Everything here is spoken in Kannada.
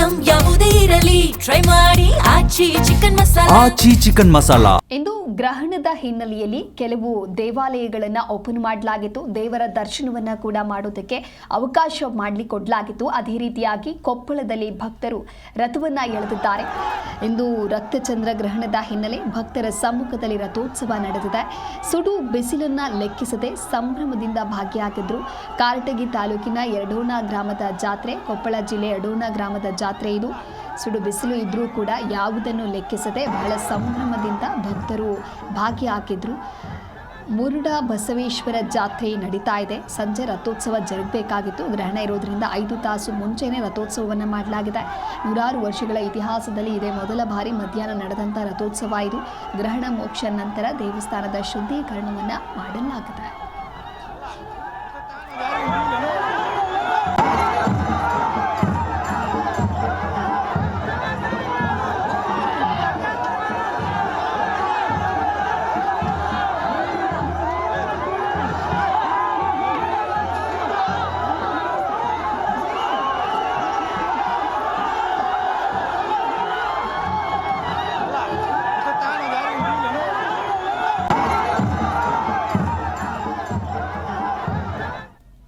ಐಟಂ ಯಾವುದೇ ಇರಲಿ ಟ್ರೈ ಮಾಡಿ ಆಚಿ ಚಿಕನ್ ಮಸಾಲಾ. ಇಂದು ಗ್ರಹಣದ ಹಿನ್ನೆಲೆಯಲ್ಲಿ ಕೆಲವು ದೇವಾಲಯಗಳನ್ನು ಓಪನ್ ಮಾಡಲಾಗಿತ್ತು. ದೇವರ ದರ್ಶನವನ್ನ ಕೂಡ ಮಾಡೋದಕ್ಕೆ ಅವಕಾಶ ಮಾಡಿಕೊಡಲಾಗಿತ್ತು. ಅದೇ ರೀತಿಯಾಗಿ ಕೊಪ್ಪಳದಲ್ಲಿ ಭಕ್ತರು ರಥವನ್ನ ಎಳೆದಿದ್ದಾರೆ. ಇಂದು ರಕ್ತಚಂದ್ರ ಗ್ರಹಣದ ಹಿನ್ನೆಲೆ ಭಕ್ತರ ಸಮ್ಮುಖದಲ್ಲಿ ರಥೋತ್ಸವ ನಡೆದಿದೆ. ಸುಡು ಬಿಸಿಲನ್ನ ಲೆಕ್ಕಿಸದೆ ಸಂಭ್ರಮದಿಂದ ಭಾಗಿಯಾಗಿದ್ರು. ಕಾರಟಗಿ ತಾಲೂಕಿನ ಯಡೋಣ ಗ್ರಾಮದ ಜಾತ್ರೆ, ಕೊಪ್ಪಳ ಜಿಲ್ಲೆ ಯಡೋಣ ಗ್ರಾಮದ ಜಾತ್ರೆ ಇದು. ಸುಡು ಬಿಸಿಲು ಇದ್ರೂ ಕೂಡ ಯಾವುದನ್ನು ಲೆಕ್ಕಿಸದೆ ಬಹಳ ಸಂಭ್ರಮದಿಂದ ಭಕ್ತರು ಭಾಗಿಯಾಗಿದ್ರು. ಮುರುಡ ಬಸವೇಶ್ವರ ಜಾತ್ರೆ ನಡೀತಾ ಇದೆ. ಸಂಜೆ ರಥೋತ್ಸವ ಜರುಗಬೇಕಾಗಿತ್ತು. ಗ್ರಹಣ ಇರೋದ್ರಿಂದ 5 ತಾಸು ಮುಂಚೆನೇ ರಥೋತ್ಸವವನ್ನು ಮಾಡಲಾಗಿದೆ. ನೂರಾರು ವರ್ಷಗಳ ಇತಿಹಾಸದಲ್ಲಿ ಇದೇ ಮೊದಲ ಬಾರಿ ಮಧ್ಯಾಹ್ನ ನಡೆದಂಥ ರಥೋತ್ಸವ ಇದು. ಗ್ರಹಣ ಮೋಕ್ಷ ನಂತರ ದೇವಸ್ಥಾನದ ಶುದ್ಧೀಕರಣವನ್ನು ಮಾಡಲಾಗಿದೆ.